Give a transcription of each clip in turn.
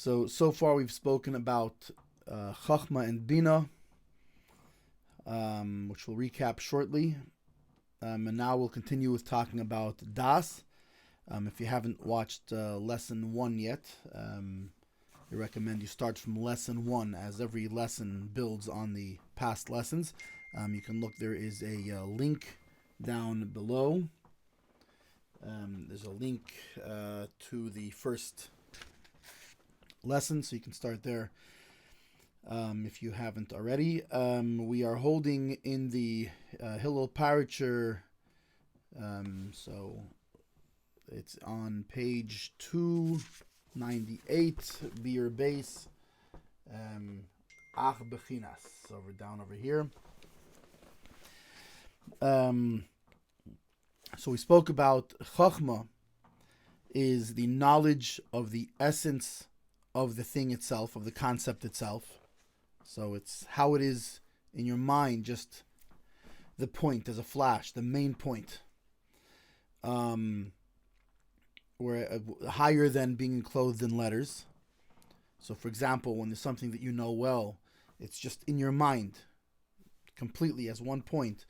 So far we've spoken about Chachma and Bina, which we'll recap shortly. And now we'll continue with talking about Daas. If you haven't watched lesson 1 yet, I recommend you start from lesson 1, as every lesson builds on the past lessons. You can look, there is a link down below. There's a link to the first lesson, so you can start there if you haven't already. We are holding in the Hillel of Paritch, so it's on page 298, Beer Base, Ach Bechinas, down over here. So we spoke about Chachma is the knowledge of the essence of the thing itself, of the concept itself. So it's how it is in your mind, just the point as a flash, the main point. Where higher than being clothed in letters. So for example, when there's something that you know well, it's just in your mind, completely as one point.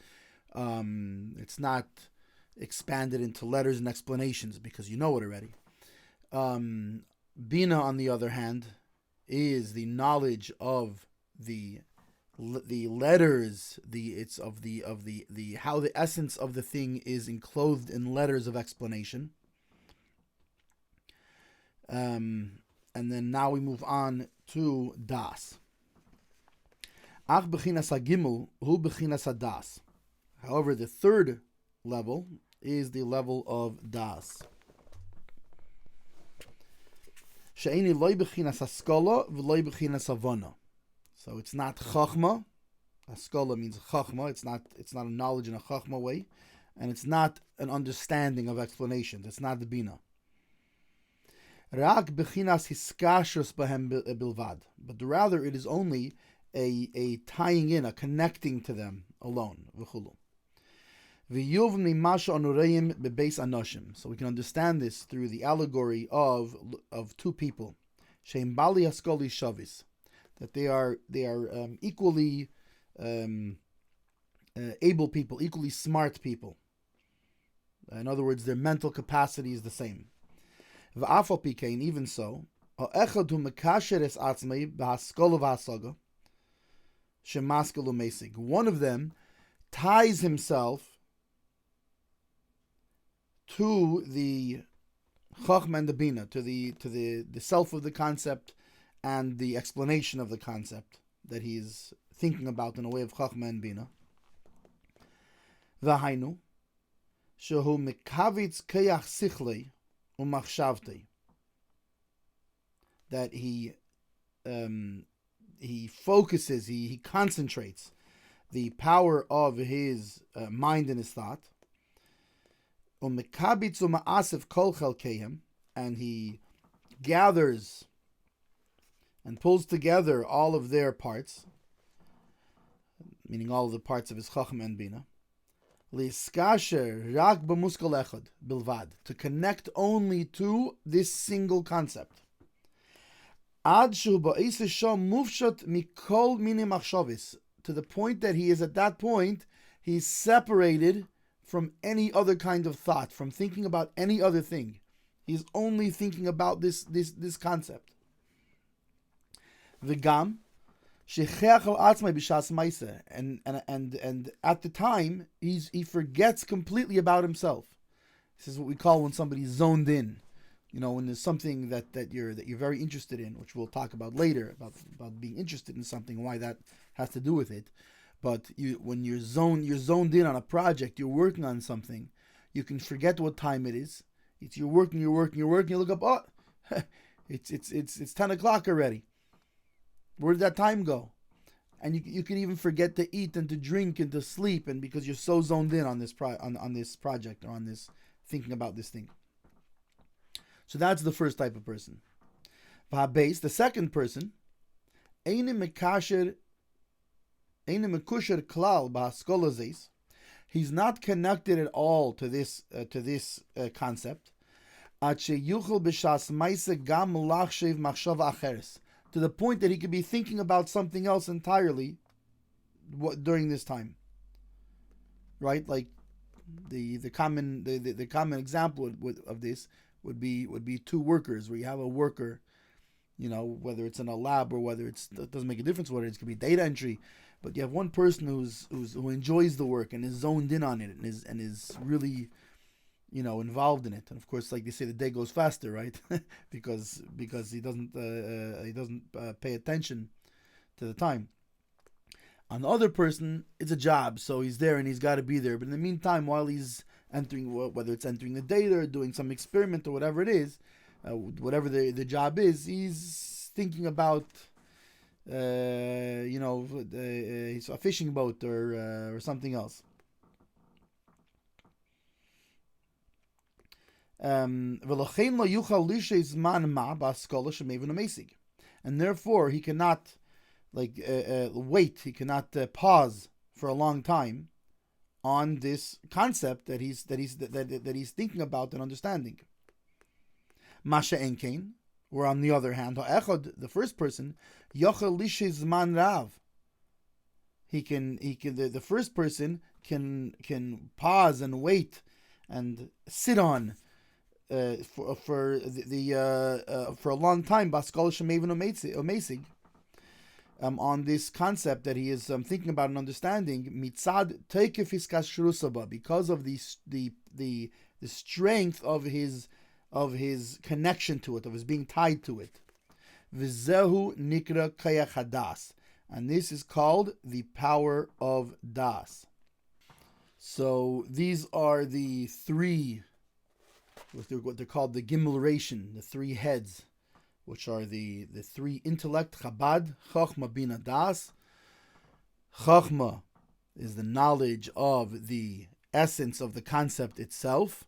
It's not expanded into letters and explanations because you know it already. Bina, on the other hand, is the knowledge of the letters, how the essence of the thing is enclosed in letters of explanation. And then now we move on to Daas. Ach bechinas hagimel hu bechinas hadas. However, the third level is the level of Daas. She'eni loy bechinas haskola v'loy bechinas havana. So it's not chachma. Haskola means chachma. It's not a knowledge in a chachma way, and it's not an understanding of explanations. It's not the bina. Rak bechinas hiskashus bahem bilvad. But rather, it is only a tying in, a connecting to them alone. V'chulu. So we can understand this through the allegory of two people, Sheim Bali Haskoli Shavis, that they are equally able people, equally smart people. In other words, their mental capacity is the same. Even so, one of them ties himself to the Chachma and the Bina, to the self of the concept and the explanation of the concept that he is thinking about in a way of Chachma and Bina. V'hainu shehu mikavitz keyach sichlei umachshavtei, that he focuses, he concentrates the power of his mind and his thought. And he gathers and pulls together all of their parts, meaning all of the parts of his Chachma and Bina, to connect only to this single concept. To the point that he is at that point, he's separated from any other kind of thought, from thinking about any other thing. He's only thinking about this concept. V'gam shecheach al atzmai b'shas ma'aseh, and at the time he forgets completely about himself. This is what we call when somebody's zoned in. You know, when there's something that you're very interested in, which we'll talk about later, about being interested in something, why that has to do with it. But when you're zoned in on a project, you're working on something, you can forget what time it is. You're working, you look up, oh, it's 10 o'clock already. Where did that time go? And you can even forget to eat and to drink and to sleep, and because you're so zoned in on this on this project, or on this thinking about this thing. So that's the first type of person. The second person, he's not connected at all to this concept. To the point that he could be thinking about something else entirely during this time. Right? Like the common example of this would be two workers, where you have a worker, whether it's in a lab or whether it doesn't make a difference whether it could be data entry, but you have one person who enjoys the work and is zoned in on it and is really involved in it. And of course, like they say, the day goes faster, right? because he doesn't pay attention to the time. On the other person, it's a job, so he's there and he's got to be there. But in the meantime, while he's entering, whether it's entering the data or doing some experiment or whatever it is, whatever the job is, he's thinking about he's a fishing boat or something else. And therefore he cannot wait. He cannot pause for a long time on this concept that he's thinking about and understanding. Masha enkein, or on the other hand, the first person, yochel lishes man rav. The first person can pause and wait and sit on for a long time. Baskol shemevin omesig. On this concept that he is thinking about and understanding, mitzad teikef hiskas shurusaba, because of the strength of his connection to it, of his being tied to it. V'zehu nikra kayach hadas, and this is called the power of Daas. So these are the three, what they're called, the Gimel, the three heads, which are the three intellect, Chabad, Chochma, Bina, Daas. Chochma is the knowledge of the essence of the concept itself.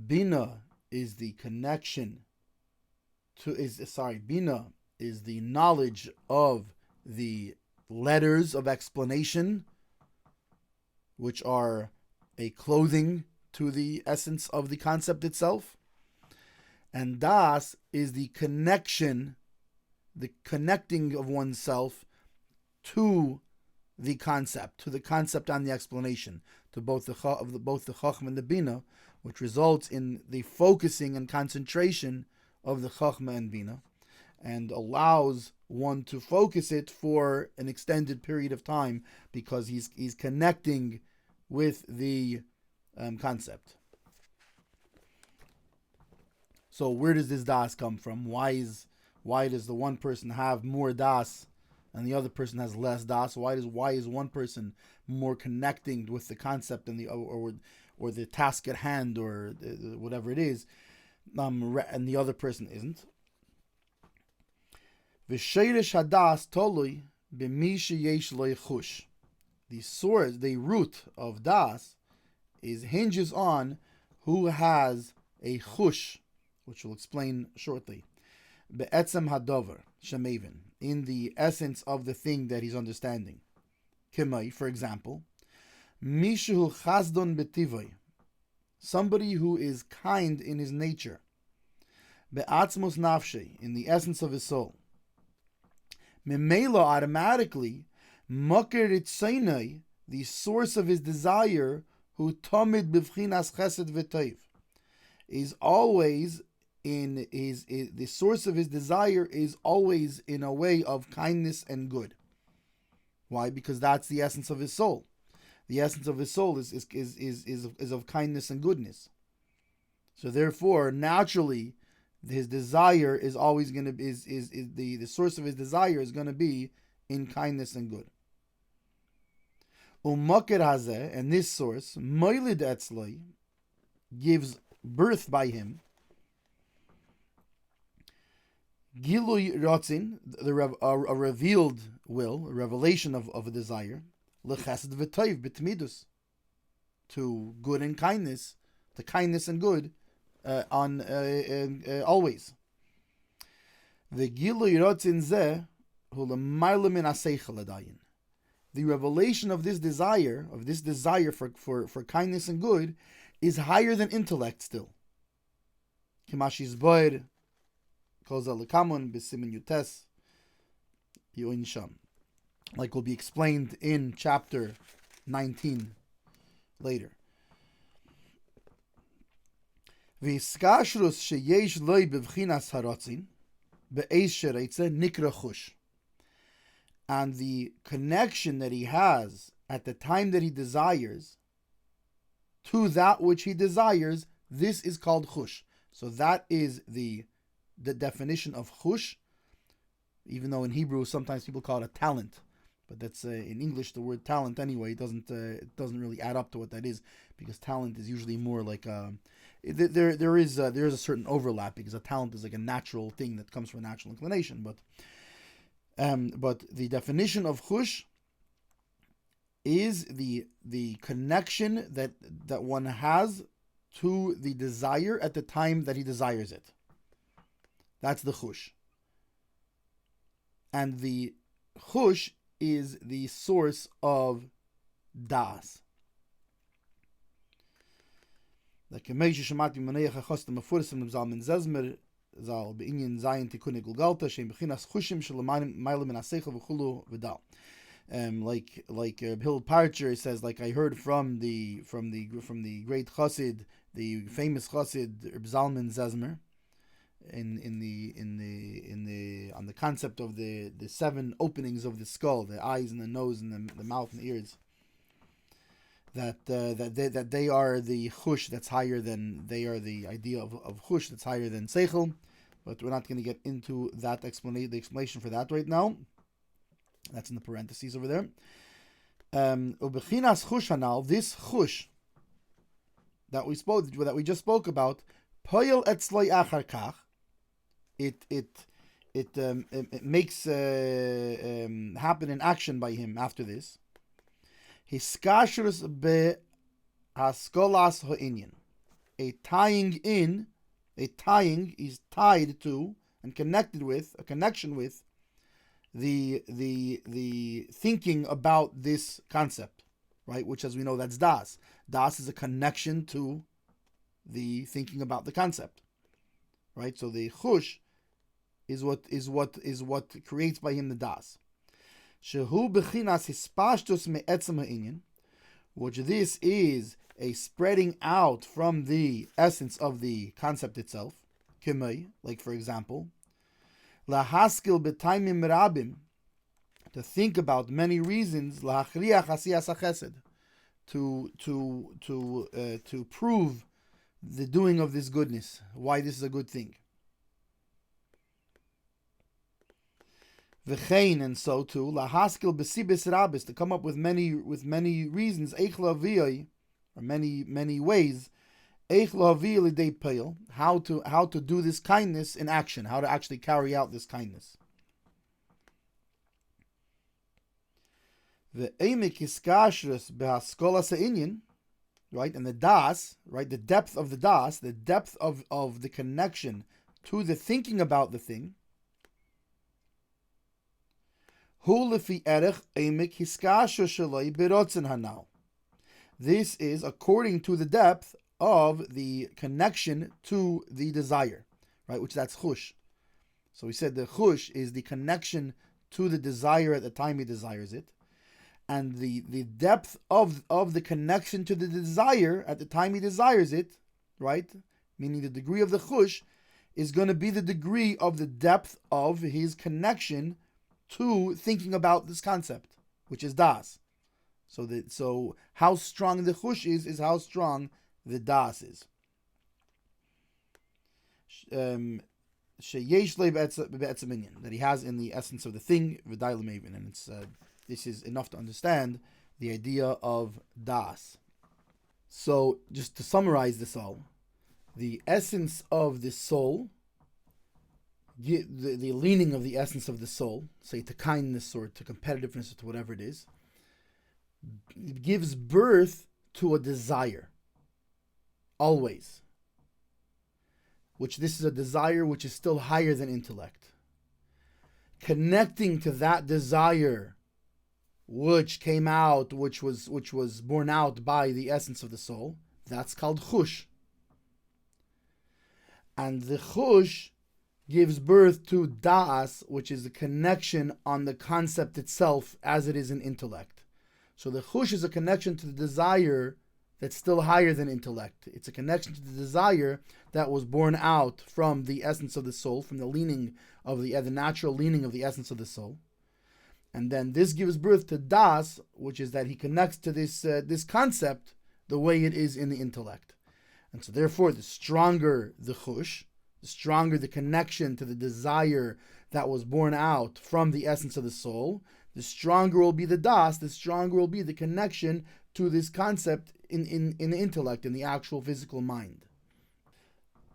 Bina is the connection Bina is the knowledge of the letters of explanation, which are a clothing to the essence of the concept itself. And Das is the connection, the connecting of oneself to the concept and the explanation, to both the Chachma and the Bina, which results in the focusing and concentration of the Chachma and Bina, and allows one to focus it for an extended period of time because he's connecting with the concept. So where does this Das come from? Why does the one person have more Das and the other person has less Das? Why is one person more connecting with the concept and or the task at hand or whatever it is, and the other person isn't? V'sheiresh hadas tolui b'mi sheyesh lo chush. The root of Das hinges on who has a chush, which we'll explain shortly. Be'etzem hadover shemevin, in the essence of the thing that he's understanding. Kemai, for example, mishu chazdon betivoi, somebody who is kind in his nature. Be'atzmos nafshe, in the essence of his soul. Memela, automatically, makir itzeinai, the source of his desire, who tamid b'vchinas chesed v'teiv, is always the source of his desire is always in a way of kindness and good. Why? Because that's the essence of his soul. The essence of his soul is of kindness and goodness. So therefore, naturally, his desire is always going to be the source of his desire is going to be in kindness and good. Umakir hazeh, and this source, moilid etzloi, gives birth by him. Gilui rotzin, a revealed will, a revelation of a desire. Lechesed v'toiv b'tmidus, to good and kindness, to kindness and good, always. The gilui rotzin zeh hu l'mayla min aseichel adayin. The revelation of this desire for kindness and good, is higher than intellect still. Kimashis boir kozel lekamun b'simin yutes yoin sham, like will be explained in chapter 19 later. V'iskashrus sheyesh loy b'vchinas harotzin be'eis shereitze nikra chush, and the connection that he has at the time that he desires to that which he desires, this is called chush. So that is the definition of chush, even though in Hebrew sometimes people call it a talent, but that's in English the word talent anyway. It doesn't really add up to what that is, because talent is usually more like there is a certain overlap, because a talent is like a natural thing that comes from a natural inclination. But the definition of chush is the connection that one has to the desire at the time that he desires it. That's the chush. And the chush is the source of Daas. Like Shemati Maneach Achostem Afurisim Zalmin Zezmer Zal Beinian Zayin Tikune Gulgalta Shem Bechinas Chushim Shalamanim Mailim and Asechel V'chulu V'dal. Like Rabbi Hillel of Paritch says, like I heard from the great Chassid, the famous Chassid Reb Zalman Zezmer, on the concept of the 7 openings of the skull, the eyes and the nose and the mouth and the ears, that they are the chush that's higher than, they are the idea of chush that's higher than seichel, but we're not going to get into that the explanation for that right now. That's in the parentheses over there. Ubechinas chush hanal, this chush that we just spoke about, poyel etzloi achar kach, it makes happen in action by him after this. Hiskashrus be haskolas ha'inyan, a tying is tied to and connected with, a connection with the thinking about this concept, right? Which, as we know, that's Daas. Daas is a connection to the thinking about the concept, right? So the chush is what creates by him the Daas. Shehu bechinas hispashtus me'etzem ha'inyan, which this is a spreading out from the essence of the concept itself. Kimei, like for example, lahaskil b'taimim rabim, to think about many reasons, lahachriach asiyas hachesed, to prove the doing of this goodness, why this is a good thing. V'chein, and so too, lahaskil b'sibis rabis, to come up with many reasons, eich la'aviyai, or many ways, eich la'aviyai l'dei peil, how to do this kindness in action, how to actually carry out this kindness. Ve'emek hiskashrus behaskolas ha'inyan, right, and the Daas, right, the depth of the Daas, the depth of the connection to the thinking about the thing. This is according to the depth of the connection to the desire, right? Which that's chush. So we said the chush is the connection to the desire at the time he desires it, and the depth of the connection to the desire at the time he desires it, right? Meaning the degree of the chush is going to be the degree of the depth of his connection to thinking about this concept, which is Daas. So how strong the chush is how strong the Daas is. Sheyesh le be'etzem inyan, that he has in the essence of the thing, v'day l'mevin, and it's this is enough to understand the idea of Daas. So just to summarize this all, the essence of the soul, the leaning of the essence of the soul, say to kindness or to competitiveness or to whatever it is, gives birth to a desire, always. Which this is a desire which is still higher than intellect. Connecting to that desire which came out, which was born out by the essence of the soul, that's called chush. And the Chush gives birth to Daas, which is the connection on the concept itself as it is in intellect. So the Chush is a connection to the desire that's still higher than intellect. It's a connection to the desire that was born out from the essence of the soul, from the leaning of the natural leaning of the essence of the soul. And then this gives birth to Das, which is that he connects to this concept the way it is in the intellect. And so therefore, the stronger the Chush, the stronger the connection to the desire that was born out from the essence of the soul, the stronger will be the Das, the stronger will be the connection to this concept in the intellect, in the actual physical mind.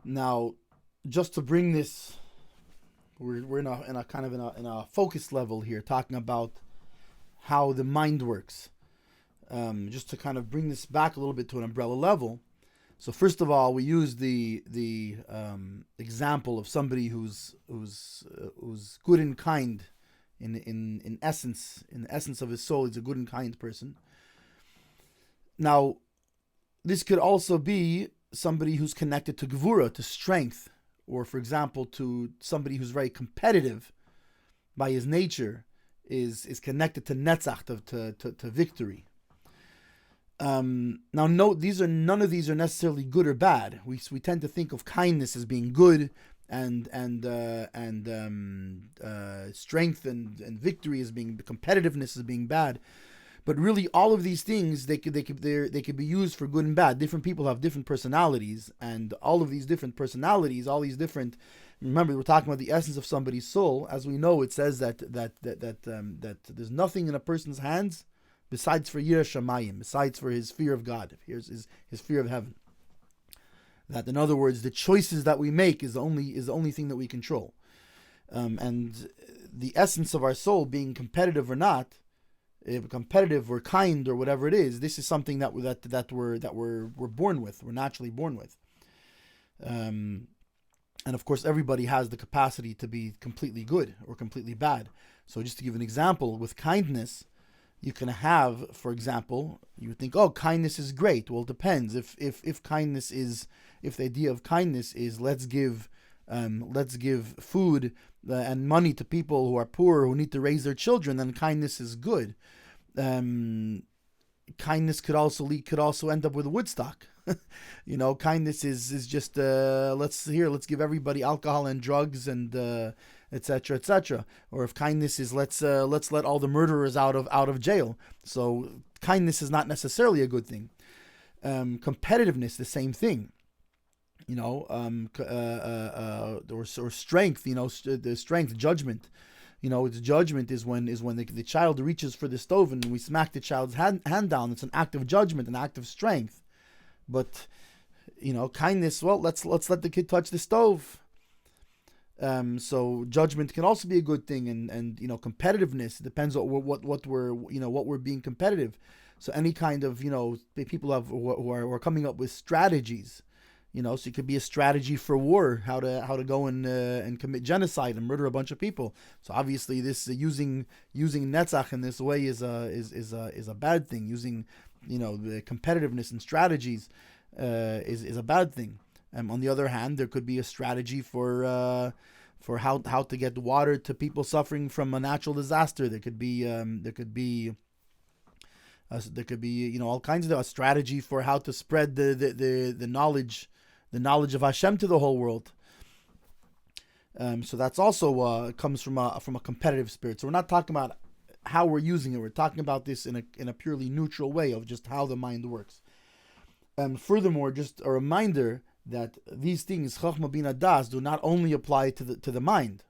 Now, just to bring this, we're in a focus level here, talking about how the mind works. Just to kind of bring this back a little bit to an umbrella level. So first of all, we use the example of somebody who's good and kind in essence, in the essence of his soul. He's a good and kind person. Now, this could also be somebody who's connected to gevura, to strength, or for example, to somebody who's very competitive by his nature, is connected to netzach, to victory. Now, note, none of these are necessarily good or bad. We tend to think of kindness as being good, and strength and victory as being, competitiveness as being bad. But really, all of these things they could be used for good and bad. Different people have different personalities, and all of these different personalities, all these different. Remember, we're talking about the essence of somebody's soul. As we know, it says that there's nothing in a person's hands besides for Yirah Shamayim, besides for his fear of God, his fear of heaven. That, in other words, the choices that we make is the only thing that we control, and the essence of our soul, being competitive or not, competitive or kind or whatever it is, this is something that we're born with. We're naturally born with, and of course, everybody has the capacity to be completely good or completely bad. So, just to give an example, with kindness, you can have, for example, you would think, oh, kindness is great. Well, it depends. If kindness is, if the idea of kindness is let's give food and money to people who are poor, who need to raise their children, then kindness is good. Kindness could also end up with Woodstock. Kindness is just let's give everybody alcohol and drugs and etc., etc. Or if kindness is let's let all the murderers out of jail. So kindness is not necessarily a good thing. Competitiveness, the same thing. Or strength. The strength, judgment. Its judgment is when the child reaches for the stove and we smack the child's hand down. It's an act of judgment, an act of strength. But kindness. Well, let's let the kid touch the stove. So judgment can also be a good thing, and competitiveness depends on what we're being competitive. So any kind of people who are coming up with strategies. So it could be a strategy for war, how to go and commit genocide and murder a bunch of people. So obviously, this using netzach in this way is a bad thing. Using the competitiveness and strategies is a bad thing. On the other hand, there could be a strategy for how to get water to people suffering from a natural disaster. There could be all kinds of a strategy for how to spread the knowledge of Hashem to the whole world. So that's also comes from a competitive spirit. So we're not talking about how we're using it. We're talking about this in a purely neutral way of just how the mind works. Furthermore, just a reminder that these things, Chochmah Bina Das, do not only apply to the mind.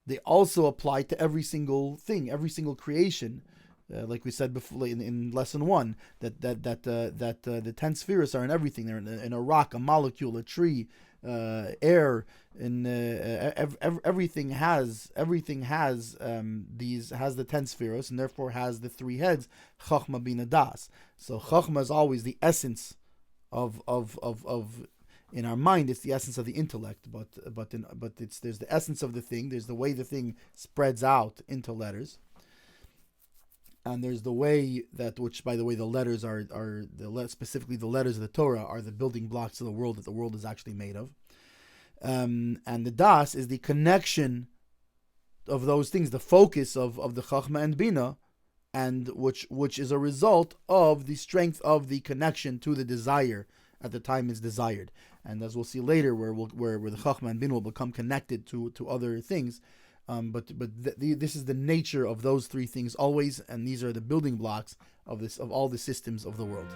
They also apply to every single thing, every single creation. Like we said before in lesson 1, that the 10 spheres are in everything. They're in a rock, a molecule, a tree, air, and everything has the 10 spheres, and therefore has the 3 heads. Chochmah Bina Das. So Chochmah is always the essence of in our mind. It's the essence of the intellect, but there's the essence of the thing. There's the way the thing spreads out into letters. And there's the way that, which by the way, the letters specifically the letters of the Torah are the building blocks of the world that the world is actually made of. And the Das is the connection of those things, the focus of the Chachma and Bina, and which is a result of the strength of the connection to the desire at the time it's desired. And as we'll see later, where the Chachma and Bina will become connected to other things. This is the nature of those three things always, and these are the building blocks of all the systems of the world.